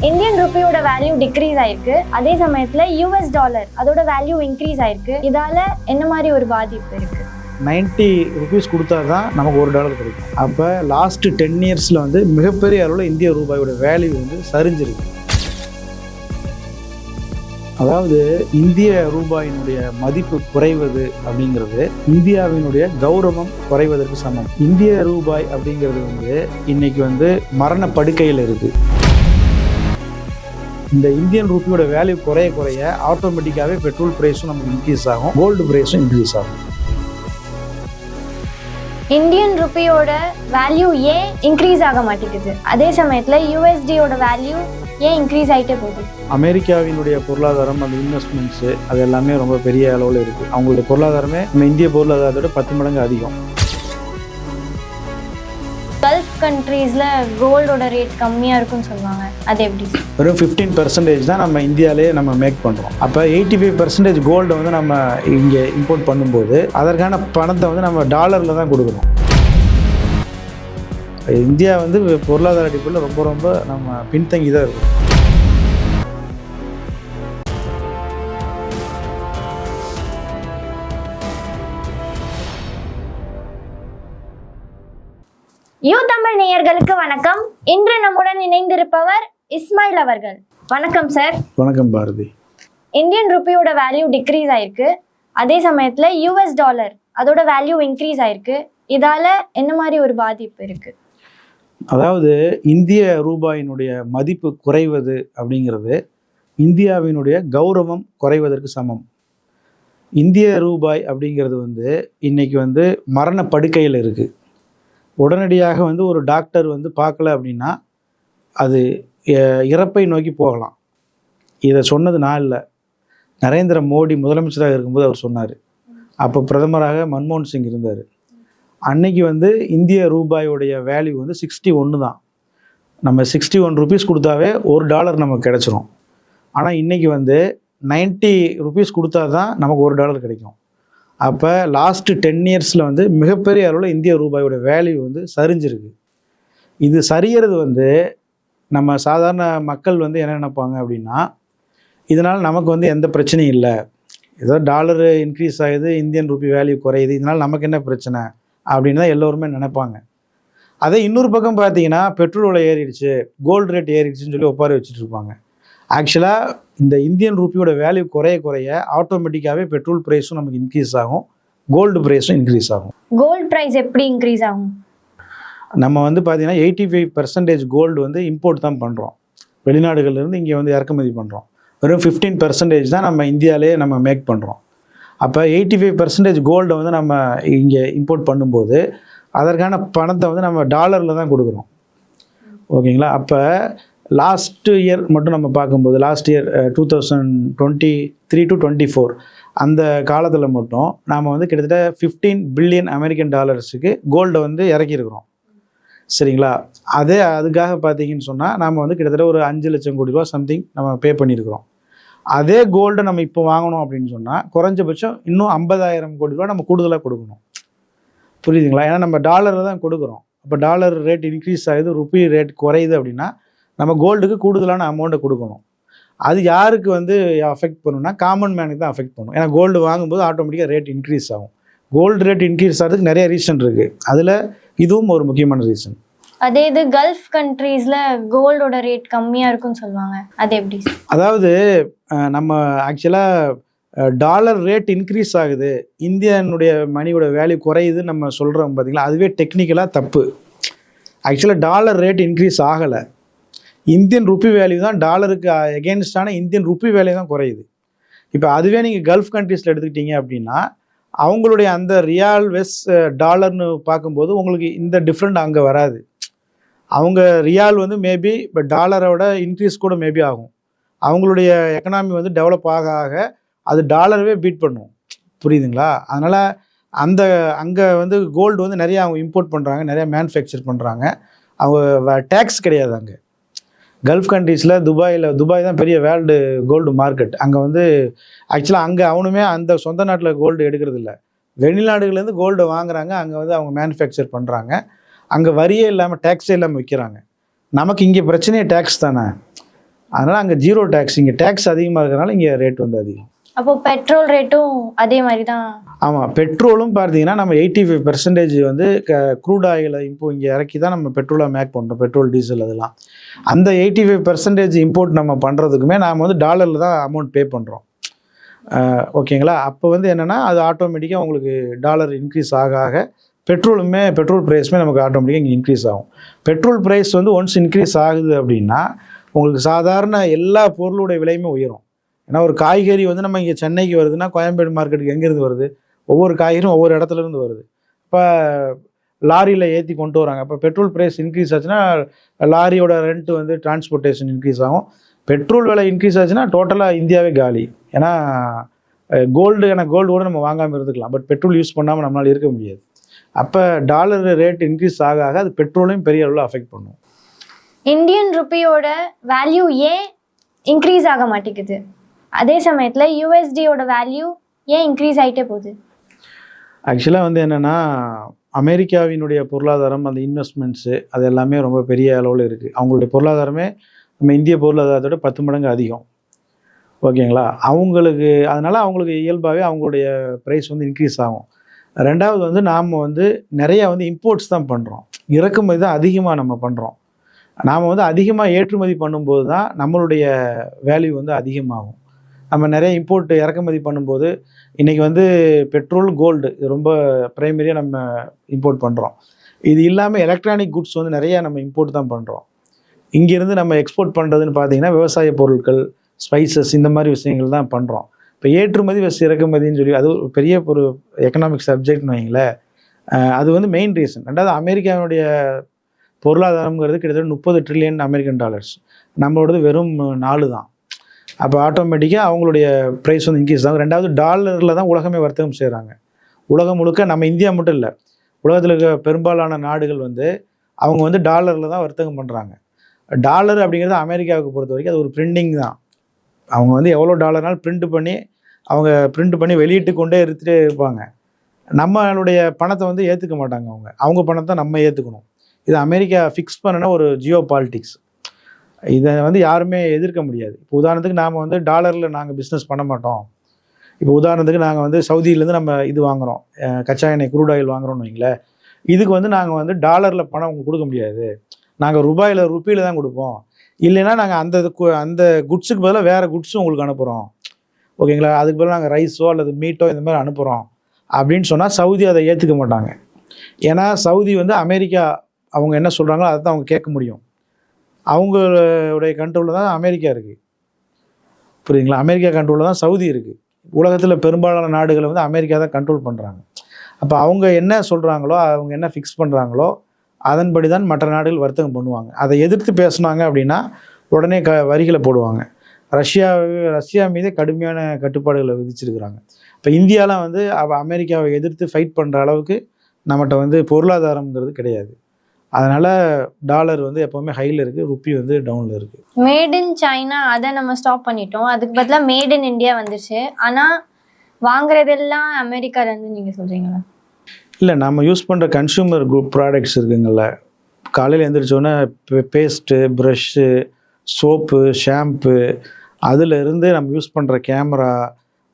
Indian ருப்பியோட value degrees ஆயிருக்கு. அதே சமயத்துல யூஎஸ் டாலர் அதோட வேல்யூ இன்க்ரீஸ் ஆயிருக்கு. இதால என்ன மாதிரி ஒரு பாதிப்பு இருக்கு? 90 ருபீஸ் கொடுத்தா தான் நமக்கு $1 கிடைக்கும். அப்போ லாஸ்ட் 10 இயர்ஸில் வந்து மிகப்பெரிய அளவில் இந்திய ரூபாயோட வேல்யூ வந்து சரிஞ்சிருக்கு. அதாவது இந்திய ரூபாயினுடைய மதிப்பு குறைவது அப்படிங்கிறது இந்தியாவினுடைய கௌரவம் குறைவதற்கு சமம். இந்திய ரூபாய் அப்படிங்கிறது வந்து இன்னைக்கு வந்து மரண படுக்கையில் இருக்குது. இந்த இந்தியன் ரூபியோட வேல்யூ குறைய ஆட்டோமேட்டிக்காகவே பெட்ரோல் ப்ரைஸும் நமக்கு இன்க்ரீஸ் ஆகும், கோல்டு ப்ரைஸும் இன்க்ரீஸ் ஆகும். இந்தியன் ருப்பியோட வேல்யூ ஏன் இன்க்ரீஸ் ஆக மாட்டேங்குது? அதே சமயத்துல யூஎஸ்டியோட வேல்யூ ஏன் இன்க்ரீஸ் ஆகிட்டே போகுது? அமெரிக்காவினுடைய பொருளாதாரம், அந்த இன்வெஸ்ட்மெண்ட்ஸு அது எல்லாமே ரொம்ப பெரிய அளவில் இருக்குது. அவங்களுடைய பொருளாதாரமே நம்ம இந்திய பொருளாதாரத்தோட 10 மடங்கு அதிகம். கல்ஃப் கண்ட்ரீஸ்ல கோல்டோட ரேட் கம்மியா இருக்குன்னு சொல்லுவாங்க, அது எப்படி? வெறும் 15% தான் நம்ம இந்தியாவிலே நம்ம மேக் பண்ணுறோம். அப்போ 85% கோல்டை வந்து நம்ம இங்கே இம்போர்ட் பண்ணும்போது அதற்கான பணத்தை வந்து நம்ம டாலரில் தான் கொடுக்கணும். இந்தியா வந்து பொருளாதார அடிப்படையில் ரொம்ப நம்ம பின்தங்கி தான் இருக்கும். யூ தமிழ் நேயர்களுக்கு வணக்கம். இன்று நம்முடன் இணைந்திருப்பவர் இஸ்மாயில் அவர்கள். வணக்கம் சார். வணக்கம் பாரதி. இந்தியன் ருப்பியோட வேல்யூ டிக்ரீஸ் ஆயிருக்கு. அதே சமயத்துல யூஎஸ் டாலர் அதோட வேல்யூ இன்க்ரீஸ் ஆயிருக்கு. இதால என்ன மாதிரி ஒரு பாதிப்பு இருக்கு? அதாவது இந்திய ரூபாயினுடைய மதிப்பு குறைவது அப்படிங்கிறது இந்தியாவினுடைய கௌரவம் குறைவதற்கு சமம். இந்திய ரூபாய் அப்படிங்கிறது வந்து இன்னைக்கு வந்து மரண படுக்கையில் இருக்குது. உடனடியாக வந்து ஒரு டாக்டர் வந்து பார்க்கல அப்படின்னா அது இறப்பை நோக்கி போகலாம். இதை சொன்னது நான் இல்லை, நரேந்திர மோடி முதலமைச்சராக இருக்கும்போது அவர் சொன்னார். அப்போ பிரதமராக மன்மோகன் சிங் இருந்தார். அன்னைக்கு வந்து இந்திய ரூபாயோடைய வேல்யூ வந்து 61 தான். நம்ம 61 ருபீஸ் கொடுத்தாவே $1 நமக்கு கிடச்சிரும். ஆனால் இன்றைக்கி வந்து 90 ருபீஸ் கொடுத்தா தான் நமக்கு $1 கிடைக்கும். அப்போ லாஸ்ட்டு 10 இயர்ஸில் வந்து மிகப்பெரிய அளவில் இந்திய ரூபாயோட வேல்யூ வந்து சரிஞ்சிருக்கு. இது சரியறது வந்து நம்ம சாதாரண மக்கள் வந்து என்ன நினைப்பாங்க அப்படின்னா, இதனால் நமக்கு வந்து எந்த பிரச்சனையும் இல்லை, ஏதோ டாலரு இன்க்ரீஸ் ஆகுது, இந்தியன் ரூபி வேல்யூ குறையுது, இதனால் நமக்கு என்ன பிரச்சனை அப்படின்னு தான் எல்லோருமே நினைப்பாங்க. அதே இன்னொரு பக்கம் பார்த்தீங்கன்னா பெட்ரோல் விலை ஏறிடுச்சு, கோல்டு ரேட் ஏறிடுச்சுன்னு சொல்லி ஒப்பாரி வச்சுட்டு இருப்பாங்க. ஆக்சுவலாக இந்த இந்தியன் ரூபியோட வேல்யூ குறைய ஆட்டோமேட்டிக்காகவே பெட்ரோல் ப்ரைஸும் நமக்கு இன்க்ரீஸ் ஆகும், கோல்டு ப்ரைஸும் இன்க்ரீஸ் ஆகும். கோல்டு ப்ரைஸ் எப்படி இன்க்ரீஸ் ஆகும்? நம்ம வந்து பார்த்தீங்கன்னா 85% கோல்டு வந்து இம்போர்ட் தான் பண்ணுறோம், வெளிநாடுகள்லேருந்து இங்கே வந்து இறக்குமதி பண்ணுறோம். வெறும் 15% தான் நம்ம இந்தியாவிலே நம்ம மேக் பண்ணுறோம். அப்போ 85% கோல்டை வந்து நம்ம இங்கே இம்போர்ட் பண்ணும்போது அதற்கான பணத்தை வந்து நம்ம டாலரில் தான் கொடுக்குறோம். ஓகேங்களா? அப்போ லாஸ்ட் இயர் மட்டும் நம்ம பார்க்கும்போது, லாஸ்ட் இயர் 2023 to 24 அந்த காலத்தில் மட்டும் நாம் வந்து கிட்டத்தட்ட $15 பில்லியன் அமெரிக்கன் டாலர்ஸுக்கு கோல்டை வந்து இறக்கியிருக்கிறோம். சரிங்களா? அதுக்காக பார்த்தீங்கன்னு சொன்னால் நாம் வந்து கிட்டத்தட்ட ஒரு 5 லட்சம் கோடி ரூபா சம்திங் நம்ம பே பண்ணியிருக்கிறோம். அதே கோல்டை நம்ம இப்போ வாங்கணும் அப்படின்னு சொன்னால் குறைஞ்சபட்சம் இன்னும் 50,000 கோடி ரூபா நம்ம கூடுதலாக கொடுக்கணும். புரியுதுங்களா? ஏன்னா நம்ம டாலரில் தான் கொடுக்குறோம். அப்போ டாலர் ரேட் இன்க்ரீஸ் ஆகுது, ருப்பி ரேட் குறையுது அப்படின்னா நம்ம கோல்டுக்கு கூடுதலான அமௌண்ட்டை கொடுக்கணும். அது யாருக்கு வந்து அஃபெக்ட் பண்ணுன்னா காமன் மேனுக்கு தான் அஃபெக்ட் பண்ணும். ஏன்னா கோல்டு வாங்கும்போது ஆட்டோமேட்டிக்காக ரேட் இன்க்ரீஸ் ஆகும். கோல்டு ரேட் இன்க்ரீஸ் ஆகிறதுக்கு நிறைய ரீசன் இருக்குது, அதில் இதுவும் ஒரு முக்கியமான ரீசன். அதே இது கல்ஃப் கண்ட்ரீஸ்ல கோல்டோட ரேட் கம்மியாக இருக்குன்னு சொல்லுவாங்க, அது எப்படி? அதாவது நம்ம ஆக்சுவலாக டாலர் ரேட் இன்க்ரீஸ் ஆகுது, இந்தியனுடைய மணியோட வேல்யூ குறையுதுன்னு நம்ம சொல்கிறோம் பார்த்தீங்களா, அதுவே டெக்னிக்கலாக தப்பு. ஆக்சுவலாக டாலர் ரேட் இன்க்ரீஸ் ஆகலை, இந்தியன் ருப்பி வேல்யூ தான் டாலருக்கு எகென்ஸ்டான இந்தியன் ருப்பி வேல்யூ தான் குறையுது. இப்போ அதுவே நீங்கள் கல்ஃப் கண்ட்ரீஸில் எடுத்துக்கிட்டீங்க அப்படின்னா அவங்களுடைய அந்த ரியால் வெஸ் டாலர்னு பார்க்கும்போது உங்களுக்கு இந்த டிஃப்ரெண்ட் அங்கே வராது. அவங்க ரியால் வந்து மேபி இப்போ டாலரோட இன்க்ரீஸ் கூட மேபி ஆகும். அவங்களுடைய எக்கனாமி வந்து டெவலப் ஆக அது டாலரவே பீட் பண்ணும். புரியுதுங்களா? அதனால் அங்கே வந்து கோல்டு வந்து நிறையா அவங்க இம்போர்ட் பண்ணுறாங்க, நிறையா மேனுஃபேக்சர் பண்ணுறாங்க. அவங்க டேக்ஸ் கிடையாது அங்கே. கல்ஃப் கண்ட்ரீஸில் துபாய் தான் பெரிய வேர்ல்டு கோல்டு மார்க்கெட். அங்கே வந்து ஆக்சுவலாக அங்கே அவனுமே அந்த சொந்த நாட்டில் கோல்டு எடுக்கிறது இல்லை, வெளிநாடுகள்லேருந்து கோல்டு வாங்குறாங்க. அங்கே வந்து அவங்க மேனுஃபேக்சர் பண்ணுறாங்க, அங்கே வரியே இல்லாமல் டேக்ஸே இல்லாமல் விற்கிறாங்க. நமக்கு இங்கே பிரச்சனையே டேக்ஸ் தானே. அதனால் அங்கே ஜீரோ டேக்ஸ், இங்கே டேக்ஸ் அதிகமாக இருக்கிறனால இங்கே ரேட் வந்து அதிகம். அப்போ பெட்ரோல் ரேட்டும் அதே மாதிரி தான்? ஆமாம், பெட்ரோலும் பார்த்தீங்கன்னா நம்ம 85% வந்து க்ரூட் ஆயிலை இப்போ இங்கே இறக்கி தான் நம்ம பெட்ரோலாக மேக் பண்ணுறோம், பெட்ரோல் டீசல் அதெல்லாம். அந்த 85% இம்போர்ட் நம்ம பண்ணுறதுக்குமே நாம் வந்து டாலரில் தான் அமௌண்ட் பே பண்ணுறோம். ஓகேங்களா? அப்போ வந்து என்னென்னா அது ஆட்டோமேட்டிக்காக உங்களுக்கு டாலர் இன்க்ரீஸ் ஆக பெட்ரோல் ப்ரைஸுமே நமக்கு ஆட்டோமேட்டிக்காக இங்கே இன்க்ரீஸ் ஆகும். பெட்ரோல் ப்ரைஸ் வந்து ஒன்ஸ் இன்க்ரீஸ் ஆகுது அப்படின்னா உங்களுக்கு சாதாரண எல்லா பொருளுடைய விலையுமே உயரும். ஏன்னா ஒரு காய்கறி வந்து நம்ம இங்கே சென்னைக்கு வருதுன்னா கோயம்பேடு மார்க்கெட்டுக்கு எங்கேருந்து வருது? ஒவ்வொரு காய்கறியும் ஒவ்வொரு இடத்துலேருந்து வருது. இப்போ லாரியில் ஏற்றி கொண்டு வராங்க. இப்போ பெட்ரோல் ப்ரைஸ் இன்க்ரீஸ் ஆச்சுன்னா லாரியோட ரெண்ட் வந்து டிரான்ஸ்போர்ட்டேஷன் இன்க்ரீஸ் ஆகும். பெட்ரோல் விலை இன்க்ரீஸ் ஆச்சுன்னா டோட்டலாக இந்தியாவே காலி. ஏன்னா கோல்டு கூட நம்ம வாங்காமல் இருந்துக்கலாம், பட் பெட்ரோல் யூஸ் பண்ணாமல் நம்மளால் இருக்க முடியாது. அப்போ டாலர் ரேட் இன்க்ரீஸ் ஆக அது பெட்ரோலையும் பெரிய அளவில் அஃபெக்ட் பண்ணும். இந்தியன் ருப்பியோட வேல்யூ ஏன் இன்க்ரீஸ் ஆக மாட்டேங்குது? அதே சமயத்தில் யூஎஸ்டியோட வேல்யூ ஏன் இன்க்ரீஸ் ஆகிட்டே போகுது? ஆக்சுவலாக வந்து என்னென்னா அமெரிக்காவினுடைய பொருளாதாரம், அந்த இன்வெஸ்ட்மெண்ட்ஸு அது எல்லாமே ரொம்ப பெரிய அளவில் இருக்குது. அவங்களுடைய பொருளாதாரமே நம்ம இந்திய பொருளாதாரத்தோட 10 மடங்கு அதிகம். ஓகேங்களா? அதனால் அவங்களுக்கு இயல்பாகவே அவங்களுடைய ப்ரைஸ் வந்து இன்க்ரீஸ் ஆகும். ரெண்டாவது வந்து நாம் வந்து நிறையா வந்து இம்போர்ட்ஸ் தான் பண்ணுறோம், இறக்குமதி தான் அதிகமாக நம்ம பண்ணுறோம். நாம் வந்து அதிகமாக ஏற்றுமதி பண்ணும்போது தான் நம்மளுடைய வேல்யூ வந்து அதிகமாகும். நம்ம நிறைய இறக்குமதி பண்ணும்போது இன்றைக்கி வந்து பெட்ரோல், கோல்டு இது ரொம்ப ப்ரைமரியாக நம்ம இம்போர்ட் பண்ணுறோம். இது இல்லாமல் எலக்ட்ரானிக் குட்ஸ் வந்து நிறையா நம்ம இம்போர்ட் தான் பண்ணுறோம். இங்கேருந்து நம்ம எக்ஸ்போர்ட் பண்ணுறதுன்னு பார்த்தீங்கன்னா விவசாய பொருட்கள், ஸ்பைசஸ், இந்த மாதிரி விஷயங்கள் தான் பண்ணுறோம். இப்போ ஏற்றுமதி வச்சு இறக்குமதின்னு சொல்லி அது ஒரு பெரிய ஒரு எக்கனாமிக் சப்ஜெக்ட்னு வைங்களேன். அது வந்து மெயின் ரீசன். ரெண்டாவது அமெரிக்காவுடைய பொருளாதாரங்கிறது கிட்டத்தட்ட 30 ட்ரில்லியன் அமெரிக்கன் டாலர்ஸ், நம்மளோடது வெறும் 4 தான். அப்போ ஆட்டோமேட்டிக்காக அவங்களுடைய ப்ரைஸ் வந்து இன்க்ரீஸ் ஆகும். ரெண்டாவது டாலரில் தான் உலகமே வர்த்தகம் செய்கிறாங்க. உலகம் முழுக்க, நம்ம இந்தியா மட்டும் இல்லை, உலகத்தில் இருக்க பெரும்பாலான நாடுகள் வந்து அவங்க வந்து டாலரில் தான் வர்த்தகம் பண்ணுறாங்க. டாலர் அப்படிங்கிறது அமெரிக்காவுக்கு பொறுத்த வரைக்கும் அது ஒரு பிரிண்டிங் தான். அவங்க வந்து எவ்வளோ டாலர்னாலும் பிரிண்ட் பண்ணி வெளியிட்டு கொண்டே இருப்பாங்க. நம்மளுடைய பணத்தை வந்து ஏற்றுக்க மாட்டாங்க. அவங்க பணத்தை நம்ம ஏற்றுக்கணும். இது அமெரிக்கா ஃபிக்ஸ் பண்ணின ஒரு ஜியோ பாலிட்டிக்ஸ். இதை வந்து யாருமே எதிர்க்க முடியாது. இப்போ உதாரணத்துக்கு நாம் வந்து டாலரில் நாங்கள் பிஸ்னஸ் பண்ண மாட்டோம். இப்போ உதாரணத்துக்கு நாங்கள் வந்து சவுதியிலேருந்து நம்ம இது வாங்குகிறோம், கச்சா எண்ணெய், க்ரூட் ஆயில் வாங்குகிறோன்னு வைங்களேன். இதுக்கு வந்து நாங்கள் வந்து டாலரில் பணம் உங்களுக்கு கொடுக்க முடியாது, நாங்கள் ருப்பியில் தான் கொடுப்போம். இல்லைன்னா நாங்கள் அந்த குட்ஸுக்கு பதிலாக வேறு குட்ஸும் உங்களுக்கு அனுப்புகிறோம். ஓகேங்களா? அதுக்கு பதிலாக நாங்கள் ரைஸோ அல்லது மீட்டோ இந்த மாதிரி அனுப்புகிறோம் அப்படின்னு சொன்னால் சவுதி அதை ஏற்றுக்க மாட்டாங்க. ஏன்னா சவுதி வந்து அமெரிக்கா அவங்க என்ன சொல்கிறாங்களோ அதை தான் அவங்க கேட்க முடியும். அவங்களுடைய கண்ட்ரோலில் தான் அமெரிக்கா இருக்குது. புரியுதுங்களா? அமெரிக்கா கண்ட்ரோலில் தான் சவுதி இருக்குது. உலகத்தில் பெரும்பாலான நாடுகளை வந்து அமெரிக்கா தான் கண்ட்ரோல் பண்ணுறாங்க. அப்போ அவங்க என்ன சொல்கிறாங்களோ, அவங்க என்ன ஃபிக்ஸ் பண்ணுறாங்களோ அதன்படி தான் மற்ற நாடுகள் வர்த்தகம் பண்ணுவாங்க. அதை எதிர்த்து பேசுனாங்க அப்படின்னா உடனே வரிகளை போடுவாங்க. ரஷ்யா மீது கடுமையான கட்டுப்பாடுகளை விதிச்சிருக்கிறாங்க. இப்போ இந்தியாலாம் வந்து அமெரிக்காவை எதிர்த்து ஃபைட் பண்ணுற அளவுக்கு நம்மகிட்ட வந்து பொருளாதாரங்கிறது கிடையாது. அதனால் டாலர் வந்து எப்போவுமே ஹையில் இருக்குது, ருப்பி வந்து டவுனில் இருக்குது. மேட் இன் சைனா அதை நம்ம ஸ்டாப் பண்ணிட்டோம், அதுக்கு பதிலாக மேட் இன் இந்தியா வந்துச்சு. ஆனால் வாங்குறதெல்லாம் அமெரிக்காலேருந்து நீங்கள் சொல்கிறீங்களா? இல்லை, நம்ம யூஸ் பண்ணுற கன்சூமர் ப்ராடக்ட்ஸ் இருக்குங்கள்ல, காலையில் எழுந்திரிச்சோன்னே பேஸ்ட்டு, ப்ரஷ்ஷு, சோப்பு, ஷாம்பு, அதிலிருந்து நம்ம யூஸ் பண்ணுற கேமரா,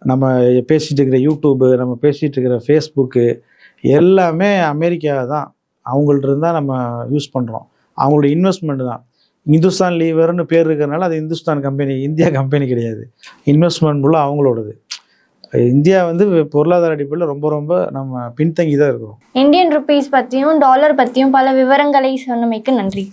நம்ம பேசிகிட்டு இருக்கிற யூடியூப்பு, நம்ம பேசிகிட்டு இருக்கிற ஃபேஸ்புக்கு எல்லாமே அமெரிக்கா தான். அவங்கள்ட்ட இருந்தால் நம்ம யூஸ் பண்ணுறோம். அவங்களோட இன்வெஸ்ட்மெண்ட் தான். இந்துஸ்தான் லீவர்னு பேர் இருக்கிறனால அது இந்துஸ்தான் கம்பெனி, இந்தியா கம்பெனி கிடையாது. இன்வெஸ்ட்மெண்ட் ஃபுல்லாக அவங்களோடது. இந்தியா வந்து பொருளாதார அடிப்படையில் ரொம்ப நம்ம பின்தங்கி தான் இருக்கிறோம். இந்தியன் ருப்பீஸ் பற்றியும் டாலர் பற்றியும் பல விவரங்களை சொன்னமைக்கு நன்றி.